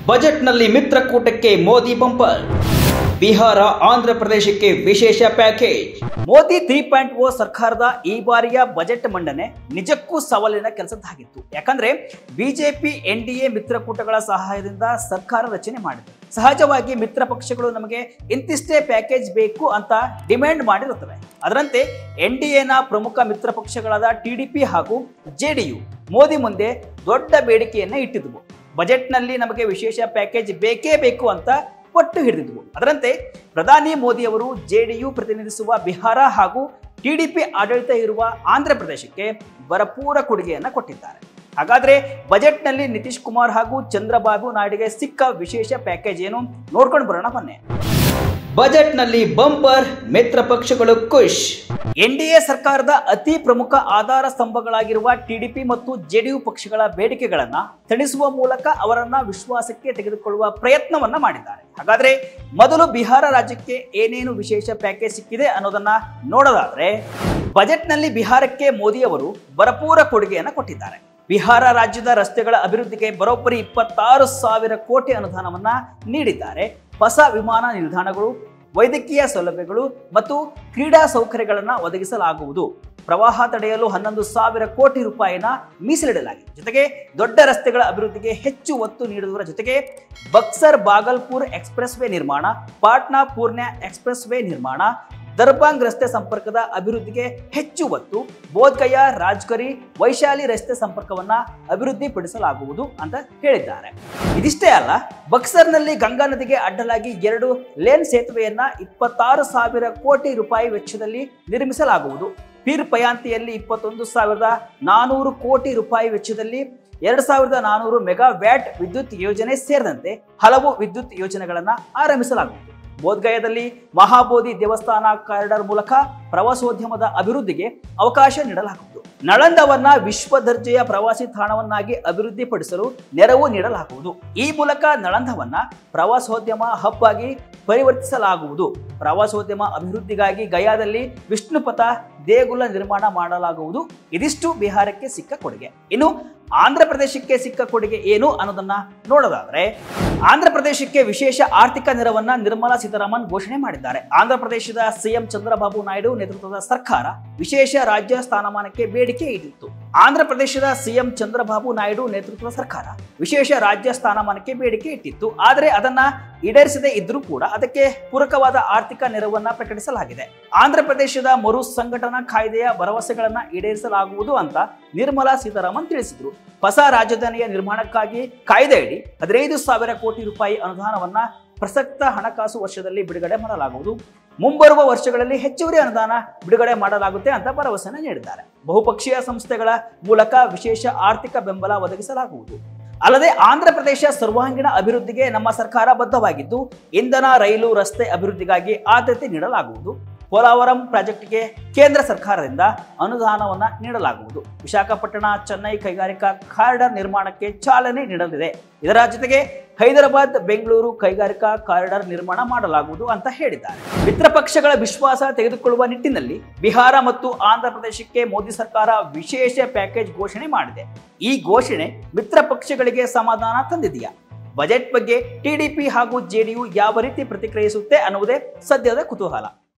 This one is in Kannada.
ಬಜೆಟ್ನಲ್ಲಿ ಮಿತ್ರಕೂಟಕ್ಕೆ ಮೋದಿ ಬಂಪರ್. ಬಿಹಾರ ಆಂಧ್ರ ಪ್ರದೇಶಕ್ಕೆ ವಿಶೇಷ ಪ್ಯಾಕೇಜ್. ಮೋದಿ 3.0 ಸರ್ಕಾರದ ಈ ಬಾರಿಯ ಬಜೆಟ್ ಮಂಡನೆ ನಿಜಕ್ಕೂ ಸವಾಲಿನ ಕೆಲಸದ್ದಾಗಿತ್ತು. ಯಾಕಂದ್ರೆ ಬಿಜೆಪಿ ಎನ್ಡಿಎ ಮಿತ್ರಕೂಟಗಳ ಸಹಾಯದಿಂದ ಸರ್ಕಾರ ರಚನೆ ಮಾಡಿದೆ. ಸಹಜವಾಗಿ ಮಿತ್ರ ಪಕ್ಷಗಳು ನಮಗೆ ಇಂತಿಷ್ಟೇ ಪ್ಯಾಕೇಜ್ ಬೇಕು ಅಂತ ಡಿಮ್ಯಾಂಡ್ ಮಾಡಿರುತ್ತವೆ. ಅದರಂತೆ ಎನ್ಡಿಎನ ಪ್ರಮುಖ ಮಿತ್ರ ಪಕ್ಷಗಳಾದ ಟಿಡಿಪಿ ಹಾಗೂ ಜೆಡಿಯು ಮೋದಿ ಮುಂದೆ ದೊಡ್ಡ ಬೇಡಿಕೆಯನ್ನ ಇಟ್ಟಿದ್ವು. ಬಜೆಟ್ನಲ್ಲಿ ನಮಗೆ ವಿಶೇಷ ಪ್ಯಾಕೇಜ್ ಬೇಕೇ ಬೇಕು ಅಂತ ಪಟ್ಟು ಹಿಡಿದಿದ್ವು. ಅದರಂತೆ ಪ್ರಧಾನಿ ಮೋದಿ ಅವರು ಜೆಡಿಯು ಪ್ರತಿನಿಧಿಸುವ ಬಿಹಾರ ಹಾಗೂ ಟಿಡಿಪಿ ಆಡಳಿತ ಇರುವ ಆಂಧ್ರ ಪ್ರದೇಶಕ್ಕೆ ಭರಪೂರ ಕೊಡುಗೆಯನ್ನ ಕೊಟ್ಟಿದ್ದಾರೆ. ಹಾಗಾದ್ರೆ ಬಜೆಟ್ನಲ್ಲಿ ನಿತೀಶ್ ಕುಮಾರ್ ಹಾಗೂ ಚಂದ್ರಬಾಬು ನಾಯ್ಡುಗೆ ಸಿಕ್ಕ ವಿಶೇಷ ಪ್ಯಾಕೇಜ್ ಏನು ನೋಡ್ಕೊಂಡು ಬರೋಣ ಬನ್ನಿ. ಬಜೆಟ್ನಲ್ಲಿ ಬಂಪರ್, ಮಿತ್ರ ಪಕ್ಷಗಳು ಖುಷ್. ಎನ್ಡಿಎ ಸರ್ಕಾರದ ಅತಿ ಪ್ರಮುಖ ಆಧಾರ ಸ್ತಂಭಗಳಾಗಿರುವ ಟಿಡಿಪಿ ಮತ್ತು ಜೆಡಿಯು ಪಕ್ಷಗಳ ಬೇಡಿಕೆಗಳನ್ನ ತಣಿಸುವ ಮೂಲಕ ಅವರನ್ನ ವಿಶ್ವಾಸಕ್ಕೆ ತೆಗೆದುಕೊಳ್ಳುವ ಪ್ರಯತ್ನವನ್ನ ಮಾಡಿದ್ದಾರೆ. ಹಾಗಾದ್ರೆ ಮೊದಲು ಬಿಹಾರ ರಾಜ್ಯಕ್ಕೆ ಏನೇನು ವಿಶೇಷ ಪ್ಯಾಕೇಜ್ ಸಿಕ್ಕಿದೆ ಅನ್ನೋದನ್ನ ನೋಡೋದಾದ್ರೆ, ಬಜೆಟ್ನಲ್ಲಿ ಬಿಹಾರಕ್ಕೆ ಮೋದಿ ಅವರು ಭರಪೂರ ಕೊಡುಗೆಯನ್ನ ಕೊಟ್ಟಿದ್ದಾರೆ. ಬಿಹಾರ ರಾಜ್ಯದ ರಸ್ತೆಗಳ ಅಭಿವೃದ್ಧಿಗೆ ಬರೋಬ್ಬರಿ 26,000 ಕೋಟಿ ಅನುದಾನವನ್ನ ನೀಡಿದ್ದಾರೆ. ಹೊಸ ವಿಮಾನ ನಿಲ್ದಾಣಗಳು, ವೈದ್ಯಕೀಯ ಸೌಲಭ್ಯಗಳು ಮತ್ತು ಕ್ರೀಡಾ ಸೌಕರ್ಯಗಳನ್ನು ಒದಗಿಸಲಾಗುವುದು. ಪ್ರವಾಹ ತಡೆಯಲು 11,000 ಕೋಟಿ ರೂಪಾಯಿನ ಮೀಸಲಿಡಲಾಗಿದೆ. ಜೊತೆಗೆ ದೊಡ್ಡ ರಸ್ತೆಗಳ ಅಭಿವೃದ್ಧಿಗೆ ಹೆಚ್ಚು ಒತ್ತು ನೀಡುವುದರ ಜೊತೆಗೆ ಬಕ್ಸರ್ ಬಾಗಲ್ಪುರ್ ಎಕ್ಸ್ಪ್ರೆಸ್ ವೇ ನಿರ್ಮಾಣ, ಪಾಟ್ನಾ ಪೂರ್ಣ ಎಕ್ಸ್ಪ್ರೆಸ್ ವೇ ನಿರ್ಮಾಣ, ದರ್ಬಾಂಗ್ ರಸ್ತೆ ಸಂಪರ್ಕದ ಅಭಿವೃದ್ಧಿಗೆ ಹೆಚ್ಚು ಒತ್ತು, ಬೋಧ್ಗಯ ರಾಜ್ಗರಿ ವೈಶಾಲಿ ರಸ್ತೆ ಸಂಪರ್ಕವನ್ನ ಅಭಿವೃದ್ಧಿಪಡಿಸಲಾಗುವುದು ಅಂತ ಹೇಳಿದ್ದಾರೆ. ಇದಿಷ್ಟೇ ಅಲ್ಲ, ಬಕ್ಸರ್ನಲ್ಲಿ ಗಂಗಾ ನದಿಗೆ ಅಡ್ಡಲಾಗಿ 2 ಲೇನ್ ಸೇತುವೆಯನ್ನ 26,000 ಕೋಟಿ ರೂಪಾಯಿ ವೆಚ್ಚದಲ್ಲಿ ನಿರ್ಮಿಸಲಾಗುವುದು. ಪೀರ್ ಪಯಾಂತಿಯಲ್ಲಿ 21,400 ಕೋಟಿ ರೂಪಾಯಿ ವೆಚ್ಚದಲ್ಲಿ 2,400 ಮೆಗಾ ವ್ಯಾಟ್ ವಿದ್ಯುತ್ ಯೋಜನೆ ಸೇರಿದಂತೆ ಹಲವು ವಿದ್ಯುತ್ ಯೋಜನೆಗಳನ್ನ ಆರಂಭಿಸಲಾಗುವುದು. ಬೋಧ್ಗಯದಲ್ಲಿ ಮಹಾಬೋಧಿ ದೇವಸ್ಥಾನ ಕಾರಿಡಾರ್ ಮೂಲಕ ಪ್ರವಾಸೋದ್ಯಮದ ಅಭಿವೃದ್ಧಿಗೆ ಅವಕಾಶ ನೀಡಲಾಗುವುದು. ನಳಂದವನ್ನ ವಿಶ್ವ ದರ್ಜೆಯ ಪ್ರವಾಸಿ ತಾಣವನ್ನಾಗಿ ಅಭಿವೃದ್ಧಿಪಡಿಸಲು ನೆರವು ನೀಡಲಾಗುವುದು. ಈ ಮೂಲಕ ನಳಂದವನ್ನ ಪ್ರವಾಸೋದ್ಯಮ ಹಬ್ ಆಗಿ ಪರಿವರ್ತಿಸಲಾಗುವುದು. ಪ್ರವಾಸೋದ್ಯಮ ಅಭಿವೃದ್ಧಿಗಾಗಿ ಗಯಾದಲ್ಲಿ ವಿಷ್ಣುಪಥ ದೇಗುಲ ನಿರ್ಮಾಣ ಮಾಡಲಾಗುವುದು. ಇದಿಷ್ಟು ಬಿಹಾರಕ್ಕೆ ಸಿಕ್ಕ ಕೊಡುಗೆ. ಇನ್ನು ಆಂಧ್ರ ಪ್ರದೇಶಕ್ಕೆ ಸಿಕ್ಕ ಕೊಡುಗೆ ಏನು ಅನ್ನೋದನ್ನ ನೋಡೋದಾದ್ರೆ, ಆಂಧ್ರ ಪ್ರದೇಶಕ್ಕೆ ವಿಶೇಷ ಆರ್ಥಿಕ ನೆರವನ್ನ ನಿರ್ಮಲಾ ಸೀತಾರಾಮನ್ ಘೋಷಣೆ ಮಾಡಿದ್ದಾರೆ. ಆಂಧ್ರ ಪ್ರದೇಶದ ಸಿಎಂ ಚಂದ್ರಬಾಬು ನಾಯ್ಡು ನೇತೃತ್ವದ ಸರ್ಕಾರ ವಿಶೇಷ ರಾಜ್ಯ ಸ್ಥಾನಮಾನಕ್ಕೆ ಬೇಡಿಕೆ ಇಟ್ಟಿತ್ತು. ಆಂಧ್ರ ಪ್ರದೇಶದ ಸಿಎಂ ಚಂದ್ರಬಾಬು ನಾಯ್ಡು ನೇತೃತ್ವದ ಸರ್ಕಾರ ವಿಶೇಷ ರಾಜ್ಯ ಸ್ಥಾನಮಾನಕ್ಕೆ ಬೇಡಿಕೆ ಇಟ್ಟಿತ್ತು. ಆದರೆ ಅದನ್ನ ಈಡೇರಿಸದೇ ಇದ್ರೂ ಕೂಡ ಅದಕ್ಕೆ ಪೂರಕವಾದ ಆರ್ಥಿಕ ನೆರವನ್ನ ಪ್ರಕಟಿಸಲಾಗಿದೆ. ಆಂಧ್ರ ಪ್ರದೇಶದ ಮರು ಸಂಘಟನಾ ಕಾಯ್ದೆಯ ಭರವಸೆಗಳನ್ನ ಈಡೇರಿಸಲಾಗುವುದು ಅಂತ ನಿರ್ಮಲಾ ಸೀತಾರಾಮನ್ ತಿಳಿಸಿದ್ರು. ಹೊಸ ರಾಜಧಾನಿಯ ನಿರ್ಮಾಣಕ್ಕಾಗಿ ಕಾಯ್ದೆಯಡಿ 15,000 ಕೋಟಿ ರೂಪಾಯಿ ಅನುದಾನವನ್ನ ಪ್ರಸಕ್ತ ಹಣಕಾಸು ವರ್ಷದಲ್ಲಿ ಬಿಡುಗಡೆ ಮಾಡಲಾಗುವುದು. ಮುಂಬರುವ ವರ್ಷಗಳಲ್ಲಿ ಹೆಚ್ಚುವರಿ ಅನುದಾನ ಬಿಡುಗಡೆ ಮಾಡಲಾಗುತ್ತೆ ಅಂತ ಭರವಸೆಯನ್ನು ನೀಡಿದ್ದಾರೆ. ಬಹುಪಕ್ಷೀಯ ಸಂಸ್ಥೆಗಳ ಮೂಲಕ ವಿಶೇಷ ಆರ್ಥಿಕ ಬೆಂಬಲ ಒದಗಿಸಲಾಗುವುದು. ಅಲ್ಲದೆ ಆಂಧ್ರ ಪ್ರದೇಶ ಸರ್ವಾಂಗೀಣ ಅಭಿವೃದ್ಧಿಗೆ ನಮ್ಮ ಸರ್ಕಾರ ಬದ್ಧವಾಗಿದ್ದು, ಇಂಧನ, ರೈಲು, ರಸ್ತೆ ಅಭಿವೃದ್ಧಿಗಾಗಿ ಆದ್ಯತೆ ನೀಡಲಾಗುವುದು. ಪೋಲಾವರಂ ಪ್ರಾಜೆಕ್ಟ್ಗೆ ಕೇಂದ್ರ ಸರ್ಕಾರದಿಂದ ಅನುದಾನವನ್ನ ನೀಡಲಾಗುವುದು. ವಿಶಾಖಪಟ್ಟಣ ಚೆನ್ನೈ ಕೈಗಾರಿಕಾ ಕಾರಿಡಾರ್ ನಿರ್ಮಾಣಕ್ಕೆ ಚಾಲನೆ ನೀಡಲಿದೆ. ಇದರ ಜೊತೆಗೆ ಹೈದರಾಬಾದ್ ಬೆಂಗಳೂರು ಕೈಗಾರಿಕಾ ಕಾರಿಡಾರ್ ನಿರ್ಮಾಣ ಮಾಡಲಾಗುವುದು ಅಂತ ಹೇಳಿದ್ದಾರೆ. ಮಿತ್ರ ಪಕ್ಷಗಳ ವಿಶ್ವಾಸ ತೆಗೆದುಕೊಳ್ಳುವ ನಿಟ್ಟಿನಲ್ಲಿ ಬಿಹಾರ ಮತ್ತು ಆಂಧ್ರ ಪ್ರದೇಶಕ್ಕೆ ಮೋದಿ ಸರ್ಕಾರ ವಿಶೇಷ ಪ್ಯಾಕೇಜ್ ಘೋಷಣೆ ಮಾಡಿದೆ. ಈ ಘೋಷಣೆ ಮಿತ್ರ ಪಕ್ಷಗಳಿಗೆ ಸಮಾಧಾನ ತಂದಿದೆಯಾ? ಬಜೆಟ್ ಬಗ್ಗೆ ಟಿಡಿಪಿ ಹಾಗೂ ಜೆಡಿಯು ಯಾವ ರೀತಿ ಪ್ರತಿಕ್ರಿಯಿಸುತ್ತೆ ಅನ್ನುವುದೇ ಸದ್ಯದ ಕುತೂಹಲ.